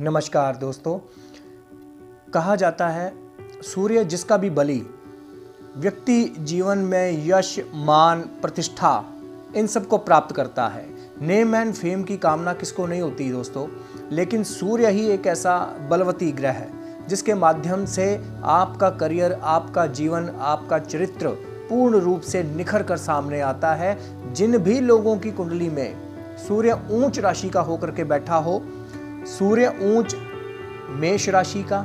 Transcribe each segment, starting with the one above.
नमस्कार दोस्तों। कहा जाता है सूर्य जिसका भी बलि, व्यक्ति जीवन में यश, मान, प्रतिष्ठा इन सब को प्राप्त करता है। नेम एंड फेम की कामना किसको नहीं होती दोस्तों, लेकिन सूर्य ही एक ऐसा बलवती ग्रह है जिसके माध्यम से आपका करियर, आपका जीवन, आपका चरित्र पूर्ण रूप से निखर कर सामने आता है। जिन भी लोगों की कुंडली में सूर्य ऊंच राशि का होकर के बैठा हो, सूर्य ऊंच मेष राशि का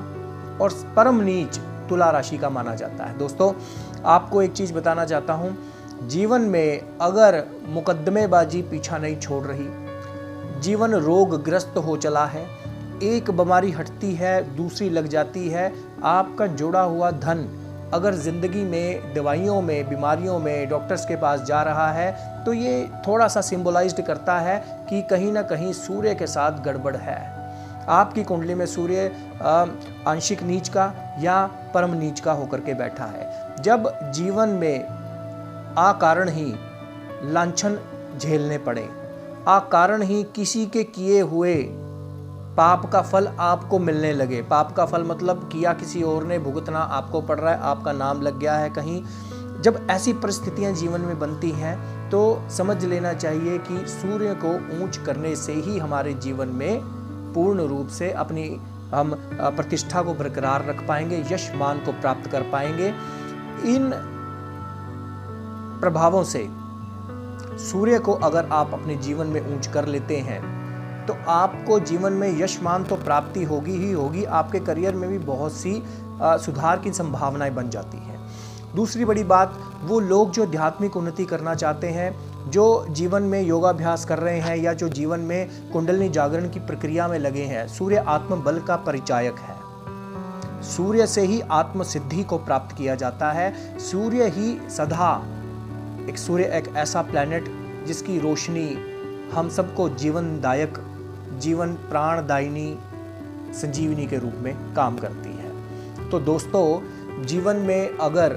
और परम नीच तुला राशि का माना जाता है। दोस्तों, आपको एक चीज बताना चाहता हूं, जीवन में अगर मुकद्दमेबाजी पीछा नहीं छोड़ रही, जीवन रोगग्रस्त हो चला है, एक बीमारी हटती है दूसरी लग जाती है, आपका जुड़ा हुआ धन अगर जिंदगी में दवाइयों में, बीमारियों में, डॉक्टर्स के पास जा रहा है, तो ये थोड़ा सा सिंबलाइज्ड करता है कि कहीं ना कहीं सूर्य के साथ गड़बड़ है। आपकी कुंडली में सूर्य आंशिक नीच का या परम नीच का होकर के बैठा है। जब जीवन में अकारण ही लांछन झेलने पड़े, अकारण ही किसी के किए हुए पाप का फल आपको मिलने लगे, पाप का फल मतलब किया किसी और ने, भुगतना आपको पड़ रहा है, आपका नाम लग गया है कहीं, जब ऐसी परिस्थितियां जीवन में बनती हैं तो समझ लेना चाहिए कि सूर्य को ऊंच करने से ही हमारे जीवन में पूर्ण रूप से अपनी हम प्रतिष्ठा को बरकरार रख पाएंगे, यश मान को प्राप्त कर पाएंगे। इन प्रभावों से सूर्य को अगर आप अपने जीवन में ऊंच कर लेते हैं तो आपको जीवन में यश मान तो प्राप्ति होगी ही होगी, आपके करियर में भी बहुत सी सुधार की संभावनाएं बन जाती हैं। दूसरी बड़ी बात, वो लोग जो आध्यात्मिक उन्नति करना चाहते हैं, जो जीवन में योगाभ्यास कर रहे हैं या जो जीवन में कुंडलिनी जागरण की प्रक्रिया में लगे हैं, सूर्य आत्मबल का परिचायक है। सूर्य से ही आत्म सिद्धि को प्राप्त किया जाता है। सूर्य ही सदा सूर्य एक ऐसा प्लैनेट जिसकी रोशनी हम सबको जीवनदायक, जीवन प्राणदायिनी, संजीवनी के रूप में काम करती है। तो दोस्तों, जीवन में अगर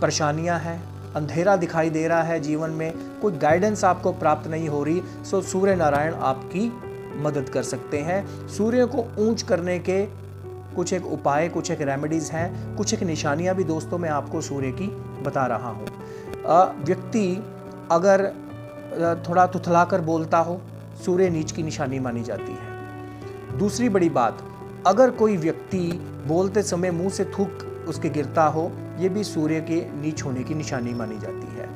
परेशानियां हैं, अंधेरा दिखाई दे रहा है, जीवन में कोई गाइडेंस आपको प्राप्त नहीं हो रही, सो सूर्य नारायण आपकी मदद कर सकते हैं। सूर्य को ऊंच करने के कुछ एक उपाय, कुछ एक रेमेडीज हैं, कुछ एक निशानियां भी दोस्तों मैं आपको सूर्य की बता रहा हूँ। व्यक्ति अगर थोड़ा तुतला कर बोलता हो, सूर्य नीच की निशानी मानी जाती है। दूसरी बड़ी बात, अगर कोई व्यक्ति बोलते समय मुंह से थूक उसके गिरता हो, ये भी सूर्य के नीच होने की निशानी मानी जाती है।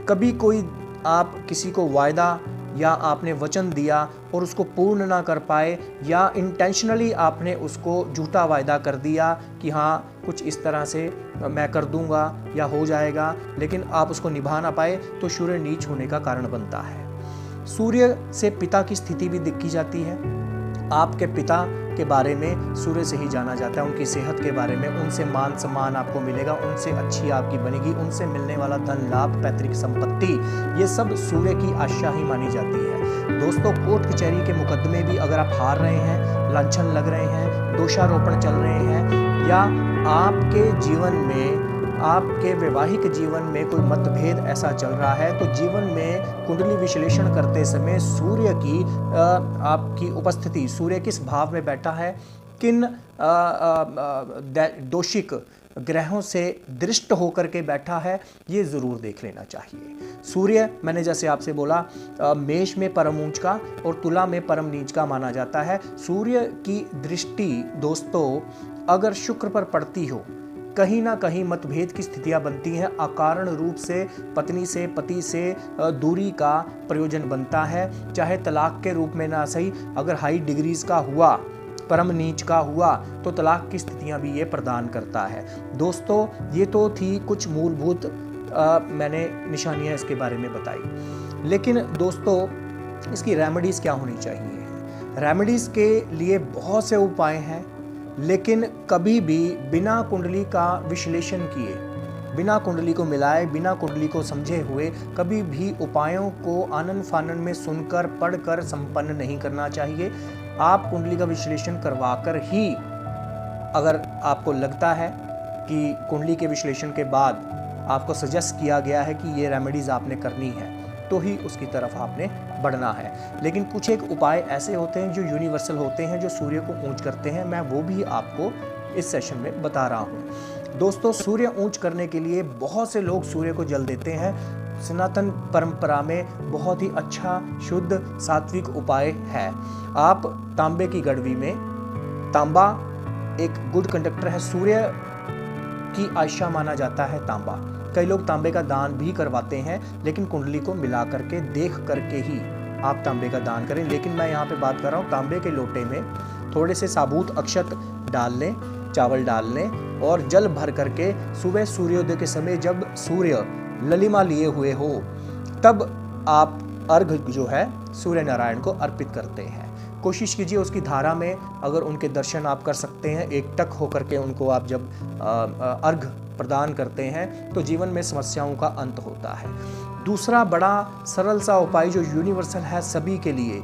कभी कोई आप किसी को वायदा या आपने वचन दिया और उसको पूर्ण ना कर पाए, या इंटेंशनली आपने उसको झूठा वायदा कर दिया कि हाँ कुछ इस तरह से मैं कर दूंगा या हो जाएगा, लेकिन आप उसको निभा ना पाए, तो सूर्य नीच होने का कारण बनता है। सूर्य से पिता की स्थिति भी देखी जाती है। आपके पिता के बारे में सूर्य से ही जाना जाता है, उनकी सेहत के बारे में, उनसे मान सम्मान आपको मिलेगा, उनसे अच्छी आपकी बनेगी, उनसे मिलने वाला धन लाभ, पैतृक संपत्ति, ये सब सूर्य की आशा ही मानी जाती है। दोस्तों, कोर्ट कचहरी के मुकदमे भी अगर आप हार रहे हैं, लांछन लग रहे हैं, दोषारोपण चल रहे हैं, या आपके जीवन में, आपके वैवाहिक जीवन में कोई मतभेद ऐसा चल रहा है, तो जीवन में कुंडली विश्लेषण करते समय सूर्य की आपकी उपस्थिति, सूर्य किस भाव में बैठा है, किन दोषिक ग्रहों से दृष्ट होकर के बैठा है, ये जरूर देख लेना चाहिए। सूर्य, मैंने जैसे आपसे बोला, मेष में परम ऊंच का और तुला में परम नीच का माना जाता है। सूर्य की दृष्टि दोस्तों अगर शुक्र पर पड़ती हो, कहीं ना कहीं मतभेद की स्थितियां बनती हैं, अकारण रूप से पत्नी से, पति से दूरी का प्रयोजन बनता है, चाहे तलाक के रूप में ना सही, अगर हाई डिग्रीज का हुआ, परम नीच का हुआ, तो तलाक की स्थितियां भी ये प्रदान करता है। दोस्तों, ये तो थी कुछ मूलभूत मैंने निशानियां इसके बारे में बताई, लेकिन दोस्तों इसकी रेमेडीज क्या होनी चाहिए? रेमेडीज के लिए बहुत से उपाय हैं, लेकिन कभी भी बिना कुंडली का विश्लेषण किए, बिना कुंडली को मिलाए, बिना कुंडली को समझे हुए कभी भी उपायों को आनन फानन में सुनकर, पढ़कर संपन्न नहीं करना चाहिए। आप कुंडली का विश्लेषण करवाकर ही, अगर आपको लगता है कि कुंडली के विश्लेषण के बाद आपको सजेस्ट किया गया है कि ये रेमेडीज आपने करनी है, तो ही उसकी तरफ आपने बढ़ना है। लेकिन कुछ एक उपाय ऐसे होते हैं जो यूनिवर्सल होते हैं, जो सूर्य को ऊंच करते हैं, मैं वो भी आपको इस सेशन में बता रहा हूँ। दोस्तों, सूर्य ऊंच करने के लिए बहुत से लोग सूर्य को जल देते हैं। सनातन परंपरा में बहुत ही अच्छा, शुद्ध, सात्विक उपाय है। आप तांबे की गड़वी में, तांबा एक गुड कंडक्टर है, सूर्य की आशा माना जाता है तांबा। कई लोग तांबे का दान भी करवाते हैं, लेकिन कुंडली को मिला करके, देख करके ही आप तांबे का दान करें। लेकिन मैं यहाँ पे बात कर रहा हूँ, तांबे के लोटे में थोड़े से साबुत अक्षत डाल लें, चावल डाल लें और जल भर करके सुबह सूर्योदय के समय जब सूर्य ललिमा लिए हुए हो, तब आप अर्घ जो है सूर्य नारायण को अर्पित करते हैं। कोशिश कीजिए उसकी धारा में अगर उनके दर्शन आप कर सकते हैं, एकटक होकर के उनको आप जब अर्घ प्रदान करते हैं तो जीवन में समस्याओं का अंत होता है। दूसरा बड़ा सरल सा उपाय जो यूनिवर्सल है सभी के लिए,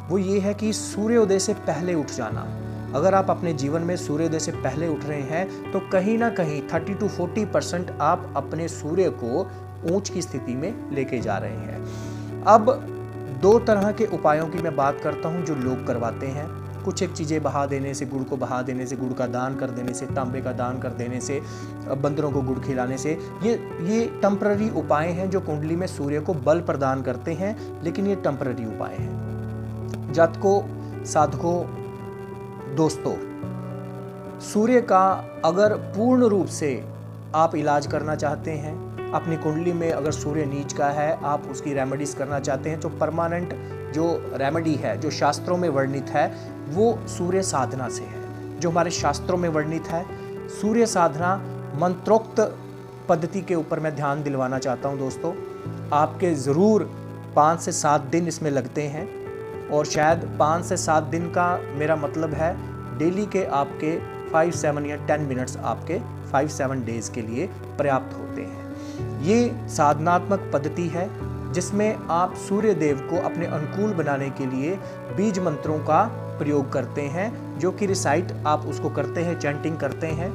वो ये है कि सूर्योदय से पहले उठ जाना। अगर आप अपने जीवन में सूर्योदय से पहले उठ रहे हैं तो कहीं ना कहीं 30 to 40% आप अपने सूर्य को ऊंच की स्थिति में लेके जा रहे हैं। अब 2 तरह के उपायों की मैं बात करता हूं जो लोग करवाते हैं। कुछ एक चीज़ें बहा देने से, गुड़ को बहा देने से, गुड़ का दान कर देने से, तांबे का दान कर देने से, बंदरों को गुड़ खिलाने से, ये टेम्पररी उपाय हैं जो कुंडली में सूर्य को बल प्रदान करते हैं, लेकिन ये टेम्पररी उपाय हैं। जातकों, साधकों, दोस्तों, सूर्य का अगर पूर्ण रूप से आप इलाज करना चाहते हैं, अपनी कुंडली में अगर सूर्य नीच का है, आप उसकी रेमेडीज करना चाहते हैं, तो परमानेंट जो रेमेडी है, जो शास्त्रों में वर्णित है, वो सूर्य साधना से है। जो हमारे शास्त्रों में वर्णित है सूर्य साधना, मंत्रोक्त पद्धति के ऊपर मैं ध्यान दिलवाना चाहता हूं दोस्तों। आपके ज़रूर 5 से 7 दिन इसमें लगते हैं, और शायद 5 से 7 दिन का मेरा मतलब है डेली के आपके 5, 7 या 10 मिनट्स आपके 5-7 डेज के लिए पर्याप्त होते हैं। ये साधनात्मक पद्धति है जिसमें आप सूर्य देव को अपने अनुकूल बनाने के लिए बीज मंत्रों का प्रयोग करते हैं, जो कि रिसाइट आप उसको करते हैं, चैंटिंग करते हैं,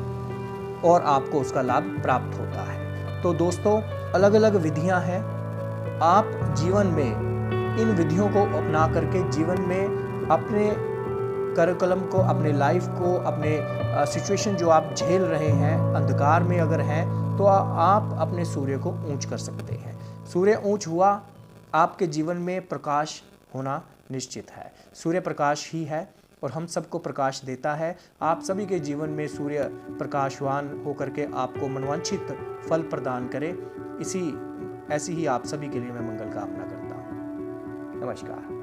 और आपको उसका लाभ प्राप्त होता है। तो दोस्तों, अलग अलग विधियां हैं। आप जीवन में इन विधियों को अपना करके जीवन में अपने करिकुलम को, अपने लाइफ को, अपने सिचुएशन जो आप झेल रहे हैं, अंधकार में अगर हैं, तो आप अपने सूर्य को ऊंच कर सकते हैं। सूर्य ऊंच हुआ, आपके जीवन में प्रकाश होना निश्चित है। सूर्य प्रकाश ही है और हम सबको प्रकाश देता है। आप सभी के जीवन में सूर्य प्रकाशवान होकर के आपको मनवांछित फल प्रदान करे, ऐसी ही आप सभी के लिए मैं मंगल कामना करता हूँ। नमस्कार।